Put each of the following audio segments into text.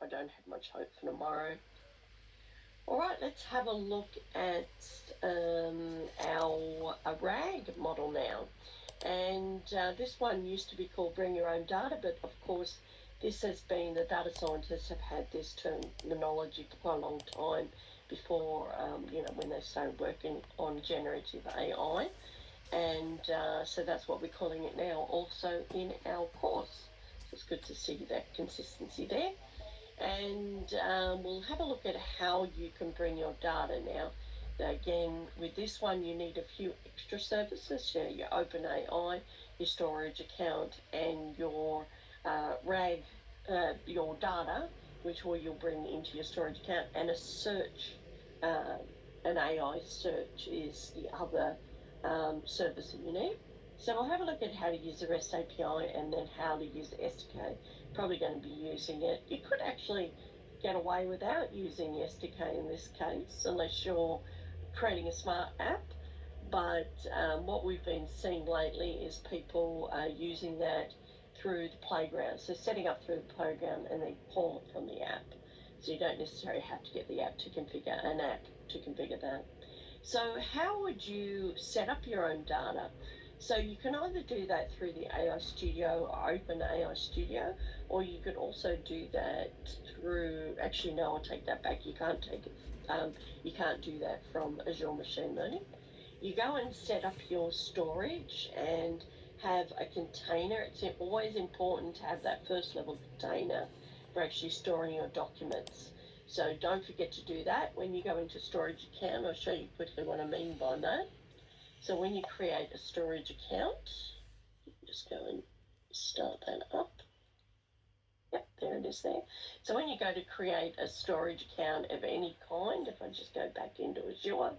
I don't have much hope for tomorrow. All right, let's have a look at our RAG model now. And this one used to be called Bring Your Own Data, but of course this has been, the data scientists have had this terminology for quite a long time before, when they started working on generative AI. And so that's what we're calling it now also in our course. So it's good to see that consistency there. And we'll have a look at how you can bring your data now. Again, with this one, you need a few extra services, your OpenAI, your storage account, and your RAG, your data, which you'll bring into your storage account, and a search, an AI search is the other service that you need. So we'll have a look at how to use the REST API and then how to use the SDK. Probably going to be using it. You could actually get away without using the SDK in this case, unless you're creating a smart app. But what we've been seeing lately is people using that through the playground. So setting up through the playground and then pull it from the app. So you don't necessarily have to get the app to configure an app to configure that. So how would you set up your own data? So you can either do that through the AI Studio or Open AI Studio, or you could also do that through, actually no, I'll take that back. You can't take it, you can't do that from Azure Machine Learning. You go and set up your storage and have a container. It's always important to have that first level container for actually storing your documents. So don't forget to do that when you go into storage account. I'll show you quickly what I mean by that. So when you create a storage account, you can just go and start that up. Yep, there it is there. So when you go to create a storage account of any kind, if I just go back into Azure,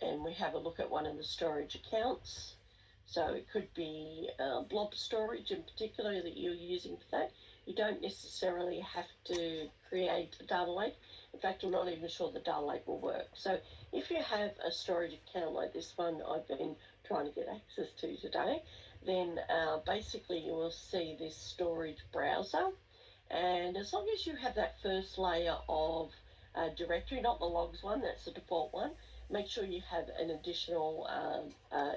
and we have a look at one of the storage accounts. So it could be blob storage in particular that you're using for that. You don't necessarily have to create a data lake. In fact, I'm not even sure the data lake will work. So if you have a storage account like this one I've been trying to get access to today, then basically you will see this storage browser. And as long as you have that first layer of directory, not the logs one, that's the default one, make sure you have an additional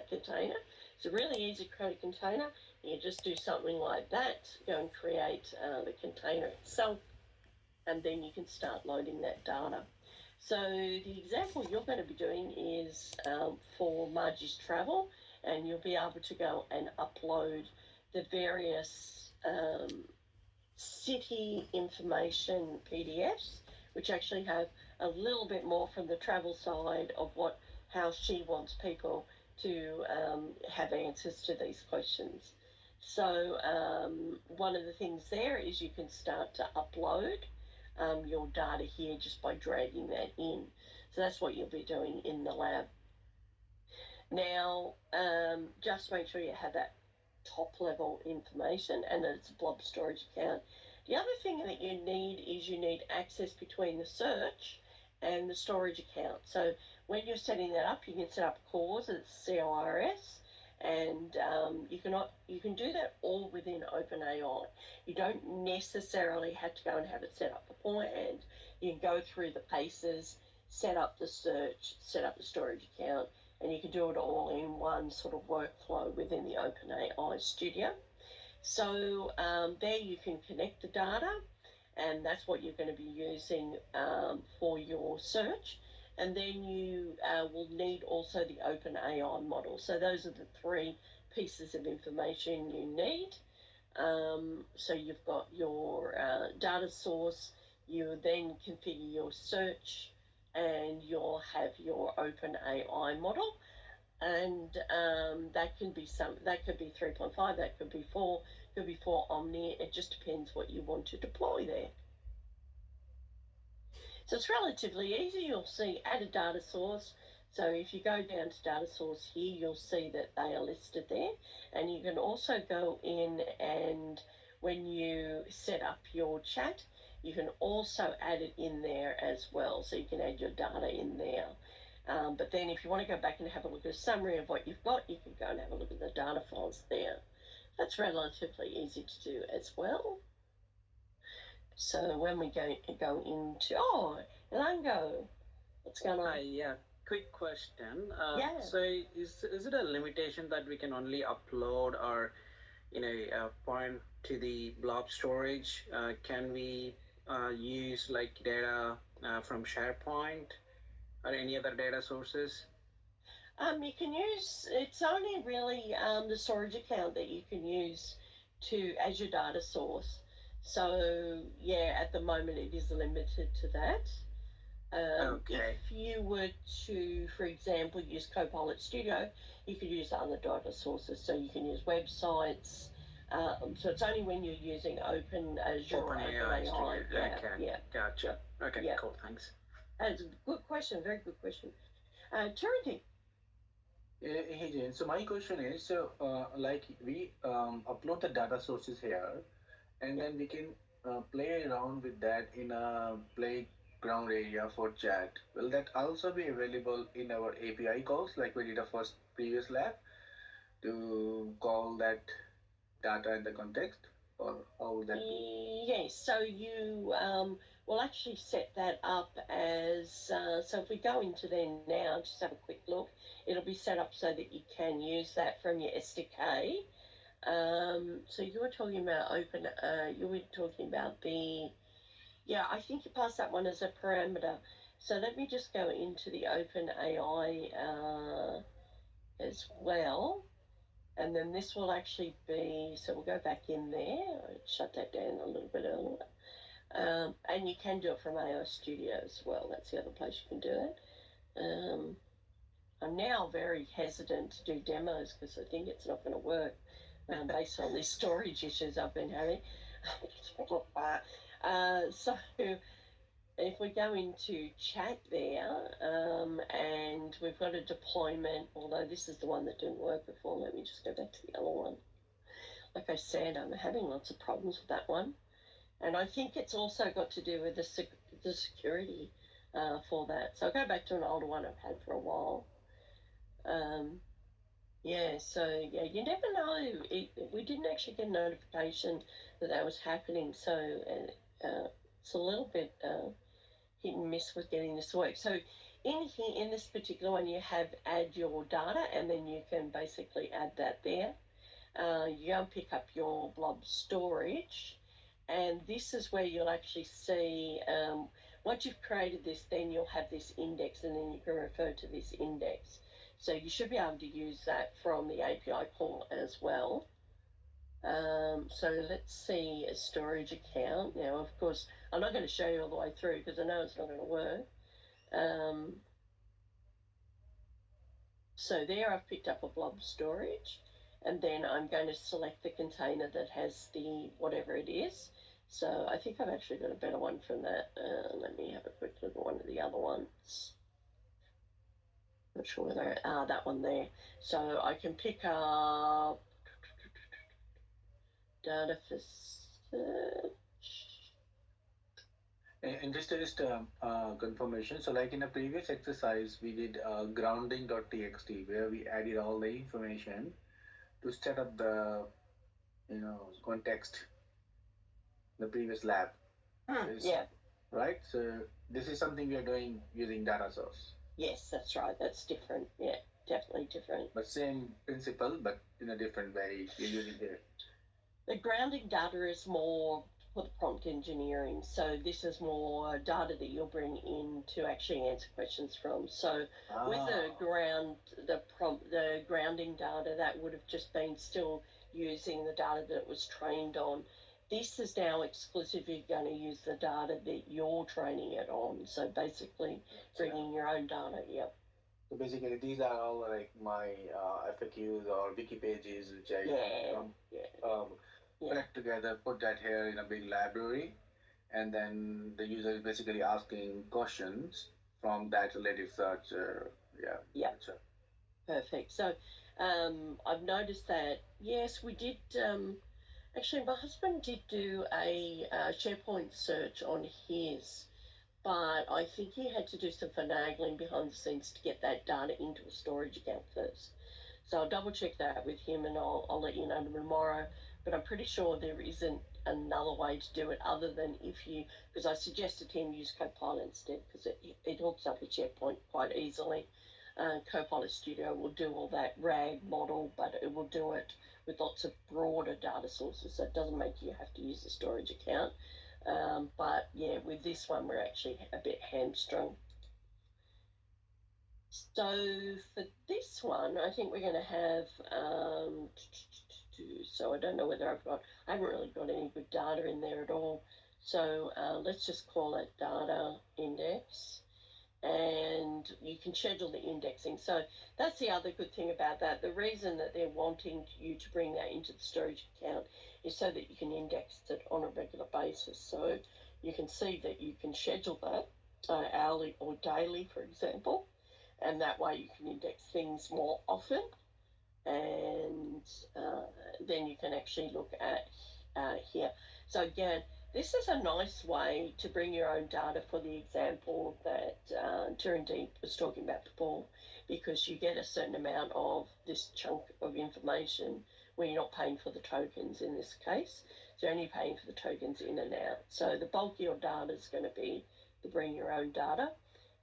container. It's really easy to create a container. You just do something like that, go and create the container itself, and then you can start loading that data. So the example you're going to be doing is for Margie's Travel, and you'll be able to go and upload the various city information PDFs, which actually have a little bit more from the travel side of how she wants people to have answers to these questions. So one of the things there is you can start to upload your data here just by dragging that in. So that's what you'll be doing in the lab. Now, just make sure you have that top level information and that it's a blob storage account. The other thing that you need access between the search and the storage account. So when you're setting that up, you can set up CORS, it's CORS, and you can do that all within OpenAI. You don't necessarily have to go and have it set up beforehand. You can go through the paces, set up the search, set up the storage account, and you can do it all in one sort of workflow within the OpenAI Studio. So there you can connect the data, and that's what you're going to be using for your search. And then you will need also the OpenAI model. So those are the three pieces of information you need. So you've got your data source, you then configure your search, and you'll have your OpenAI model. And that could be 3.5, that could be 4, could be 4 Omni. It just depends what you want to deploy there. So it's relatively easy. You'll see add a data source. So if you go down to data source here, you'll see that they are listed there. And you can also go in, and when you set up your chat, you can also add it in there as well. So you can add your data in there. But then if you want to go back and have a look at a summary of what you've got, you can go and have a look at the data files there. That's relatively easy to do as well. So when we go into, oh, Elango, what's going on? Hi, yeah. Quick question. Yeah. So is it a limitation that we can only upload or point to the blob storage? Can we use like data from SharePoint or any other data sources? You can use, it's only really the storage account that you can use to as your data source. So yeah, at the moment it is limited to that. Okay. If you were to, for example, use Copilot Studio, you could use other data sources. So you can use websites. So it's only when you're using Open Azure or OpenAI OpenAI. Studio. Yeah, Okay. yeah, Gotcha. Okay, yeah. cool. Thanks. That's a good question. Very good question. Charity. Hey Jane, so my question is, so like we upload the data sources here, and Yeah. then we can play around with that in a playground area for chat. Will that also be available in our API calls, like we did a first previous lab, to call that data in the context, or how would that be? Yes, so you will actually set that up as so if we go into there now, just have a quick look, it'll be set up so that you can use that from your SDK. So you were talking about you were talking about yeah, I think you passed that one as a parameter. So let me just go into the OpenAI as well. And then this will actually be, so we'll go back in there. I shut that down a little bit earlier. And you can do it from AI Studio as well. That's the other place you can do it. I'm now very hesitant to do demos because I think it's not going to work based on these storage issues I've been having. So if we go into chat there, and we've got a deployment, although this is the one that didn't work before, let me just go back to the other one. Like I said, I'm having lots of problems with that one. And I think it's also got to do with the security for that. So I'll go back to an older one I've had for a while. Yeah, so yeah, you never know. We didn't actually get a notification that that was happening, so it's a little bit hit and miss with getting this to work. So in here, in this particular one, you have add your data, and then you can basically add that there. You go and pick up your blob storage, and this is where you'll actually see once you've created this, then you'll have this index, and then you can refer to this index. So you should be able to use that from the API call as well. So let's see a storage account. Now, of course, I'm not going to show you all the way through because I know it's not going to work. So there I've picked up a blob storage, and then I'm going to select the container that has the whatever it is. So I think I've actually got a better one from that. Let me have a quick look at one of the other ones. Not sure whether, that one there. So I can pick up data for search. And just confirmation. So, like in a previous exercise, we did grounding.txt where we added all the information to set up the context. The previous lab. Yeah. Right. So this is something we are doing using data source. Yes, that's right. That's different. Yeah, definitely different. But same principle, but in a different way we're using here. The grounding data is more for the prompt engineering. So this is more data that you'll bring in to actually answer questions from. So with the grounding data, that would have just been still using the data that it was trained on. This is now exclusively going to use the data that you're training it on. So basically bringing your own data. Yep. So basically, these are all like my FAQs or wiki pages, which I collect together, put that here in a big library, and then the user is basically asking questions from that related search. Yeah. Perfect. So I've noticed that, yes, we did. Actually, my husband did do a SharePoint search on his, but I think he had to do some finagling behind the scenes to get that data into a storage account first. So I'll double check that with him, and I'll let you know tomorrow. But I'm pretty sure there isn't another way to do it other than because I suggested him use Copilot instead because it hooks up with SharePoint quite easily. Copilot Studio will do all that RAG model, but it will do it with lots of broader data sources, so it doesn't make you have to use a storage account. But yeah, with this one, we're actually a bit hamstrung. So for this one, I think we're going to have, so I don't know whether I haven't really got any good data in there at all. So let's just call it data index, and you can schedule the indexing. So that's the other good thing about that. The reason that they're wanting you to bring that into the storage account is so that you can index it on a regular basis. So you can see that you can schedule that hourly or daily, for example, and that way you can index things more often, and then you can actually look at here. So again, this is a nice way to bring your own data for the example that Turindeep was talking about before, because you get a certain amount of this chunk of information where you're not paying for the tokens in this case. So you're only paying for the tokens in and out. So the bulk of your data is going to be the bring your own data,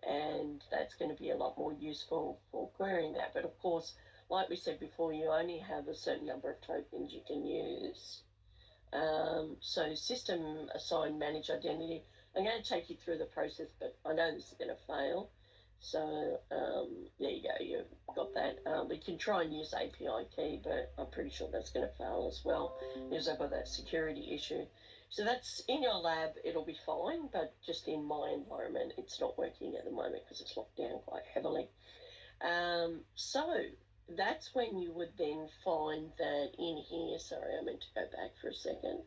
and that's going to be a lot more useful for querying that. But of course, like we said before, you only have a certain number of tokens you can use. So system assign manage identity. I'm going to take you through the process, but I know this is going to fail. So there you go, you've got that. We can try and use API key, but I'm pretty sure that's going to fail as well, because I've got that security issue. So that's in your lab, it'll be fine, but just in my environment, it's not working at the moment because it's locked down quite heavily. So that's when you would then find that in here, sorry, I meant to go back for a second.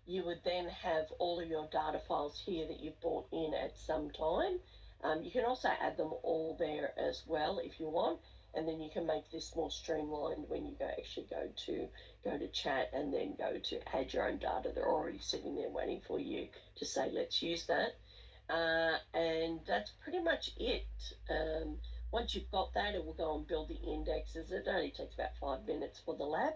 You would then have all of your data files here that you've brought in at some time. You can also add them all there as well if you want, and then you can make this more streamlined when you go to chat and then go to add your own data. They're already sitting there waiting for you to say let's use that, and that's pretty much it. Once you've got that, it will go and build the indexes. It only takes about 5 minutes for the lab,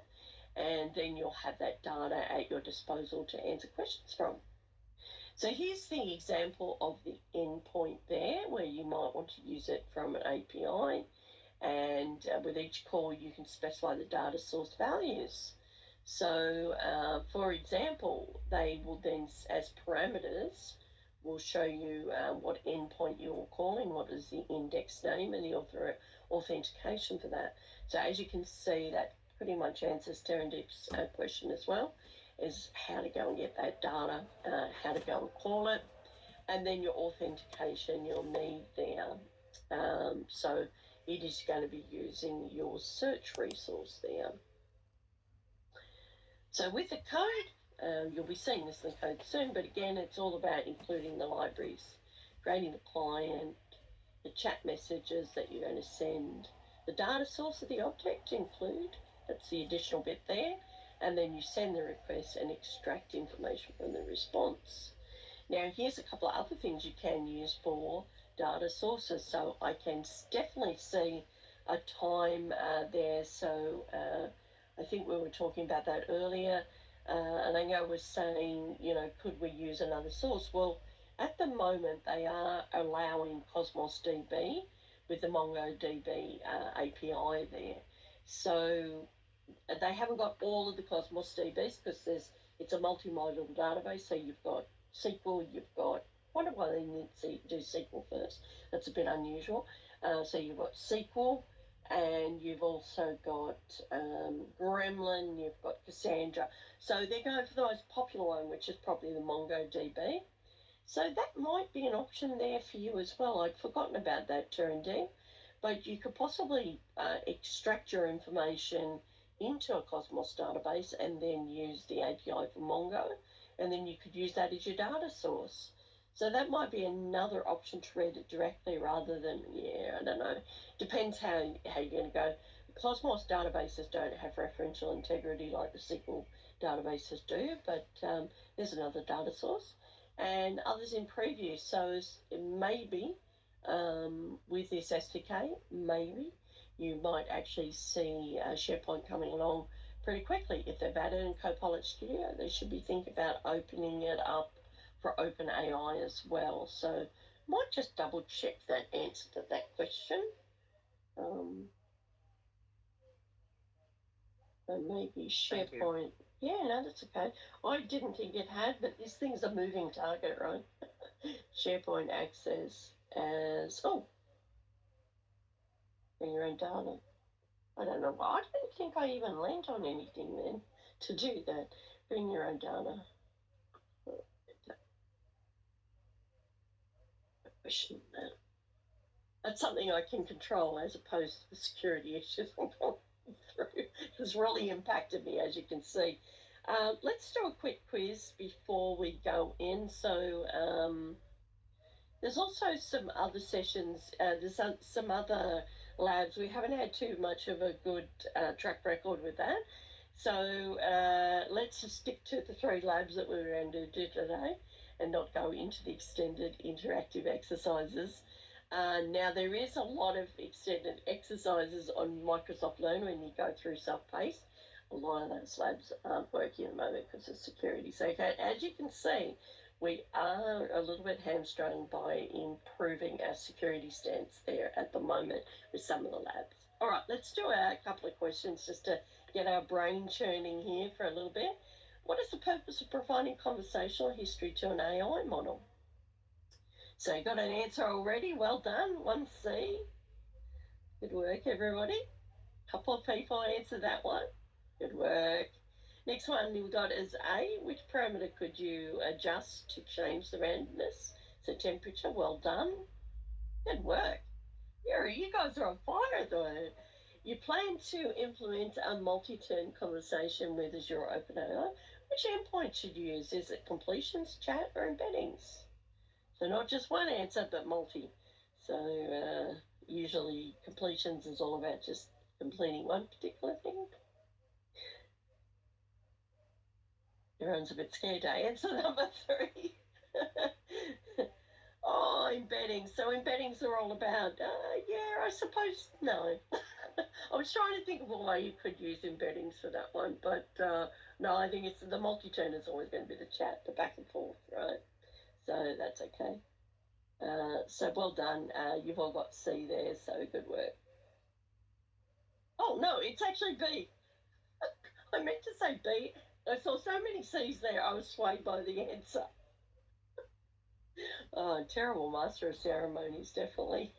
and then you'll have that data at your disposal to answer questions from. So here's the example of the endpoint there, where you might want to use it from an API, and with each call you can specify the data source values. So for example, they will then, as parameters, will show you what endpoint you're calling, what is the index name, and the authentication for that. So as you can see, that pretty much answers Turindeep's question as well, is how to go and get that data, how to go and call it, and then your authentication you'll need there. So it is going to be using your search resource there. So with the code, you'll be seeing this in the code soon, but again, it's all about including the libraries, creating the client, the chat messages that you're going to send, the data source of the object include, that's the additional bit there, and then you send the request and extract information from the response. Now, here's a couple of other things you can use for data sources. So I can definitely see a time there. So I think we were talking about that earlier. And I know I was saying, could we use another source? Well, at the moment, they are allowing Cosmos DB with the MongoDB API there. So they haven't got all of the Cosmos DBs because it's a multimodal database. So you've got SQL, you've got, wonder why they need to do SQL first. That's a bit unusual. So you've got SQL, and you've also got Gremlin, you've got Cassandra. So they're going for the most popular one, which is probably the MongoDB. So that might be an option there for you as well. I'd forgotten about that, Turindeep. But you could possibly extract your information into a Cosmos database and then use the API for Mongo, and then you could use that as your data source. So that might be another option to read it directly rather than, I don't know. Depends how you're going to go. Cosmos databases don't have referential integrity like the SQL databases do, but there's another data source. And others in preview. So maybe with this SDK, maybe you might actually see SharePoint coming along pretty quickly. If they've added in Copilot Studio, they should be thinking about opening it up for OpenAI as well. So might just double check that answer to that question. And maybe SharePoint. Yeah, no, that's okay. I didn't think it had, but this thing's a moving target, right? SharePoint access as bring your own data. I don't know. I don't think I even lent on anything then to do that. Bring your own data. Question that. That's something I can control as opposed to the security issues I'm going through. It's really impacted me, as you can see. Let's do a quick quiz before we go in. So there's also some other sessions. There's some other labs. We haven't had too much of a good track record with that. So let's just stick to the 3 labs that we were going to do today and not go into the extended interactive exercises. Now, there is a lot of extended exercises on Microsoft Learn when you go through self-paced. A lot of those labs aren't working at the moment because of security. So as you can see, we are a little bit hamstrung by improving our security stance there at the moment with some of the labs. All right, let's do a couple of questions just to get our brain churning here for a little bit. What is the purpose of providing conversational history to an AI model? So you got an answer already. Well done. 1C. Good work, everybody. A couple of people answered that one. Good work. Next one we got is A. Which parameter could you adjust to change the randomness? So temperature. Well done. Good work. Yeah, you guys are on fire though. You plan to implement a multi-turn conversation with Azure OpenAI. Which endpoint should you use? Is it completions, chat, or embeddings? So not just one answer, but multi. So usually completions is all about just completing one particular thing. Everyone's a bit scared to answer number 3. Embeddings. So embeddings are all about, I suppose, no. I was trying to think of a way you could use embeddings for that one, but no, I think it's the multi-turn is always going to be the chat, the back and forth, right? So that's okay. So well done. You've all got C there, so good work. Oh, no, it's actually B. I meant to say B. I saw so many C's there, I was swayed by the answer. Oh, terrible master of ceremonies, definitely.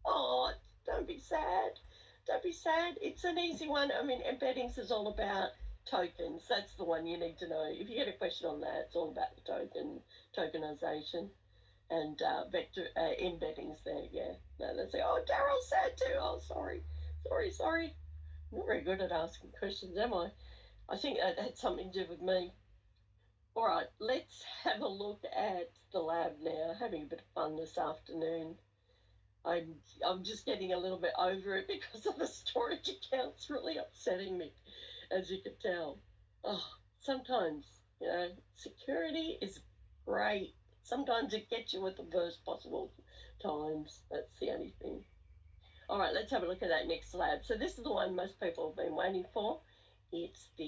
Oh, don't be sad. Don't be sad. It's an easy one. I mean, embeddings is all about tokens. That's the one you need to know. If you get a question on that, it's all about the tokenization. And vector embeddings there, yeah. No, they say, oh, Daryl's sad too. Oh, sorry. Not very good at asking questions, am I? I think that had something to do with me. All right, let's have a look at the lab now. Having a bit of fun this afternoon. I'm just getting a little bit over it because of the storage account's really upsetting me, as you can tell. Oh, sometimes, security is great. Sometimes it gets you at the worst possible times. That's the only thing. All right, let's have a look at that next lab. So this is the one most people have been waiting for. It's the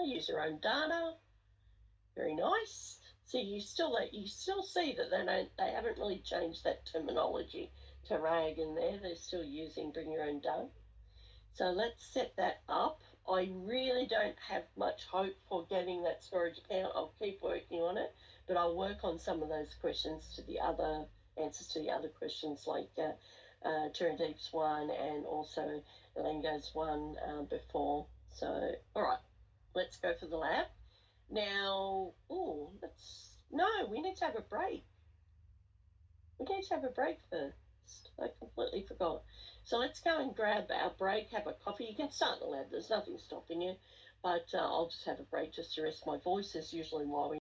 use your own data. Very nice. So you still see that they haven't really changed that terminology to RAG in there. They're still using bring your own data. So let's set that up. I really don't have much hope for getting that storage account. I'll keep working on it, but I'll work on some of those questions answers to the other questions like Tiradeep's one and also Lango's one before. So, all right, let's go for the lab. Now, we need to have a break. We need to have a break first. I completely forgot. So let's go and grab our break, have a coffee. You can start the lab. There's nothing stopping you. But I'll just have a break just to rest my voice, as usually while we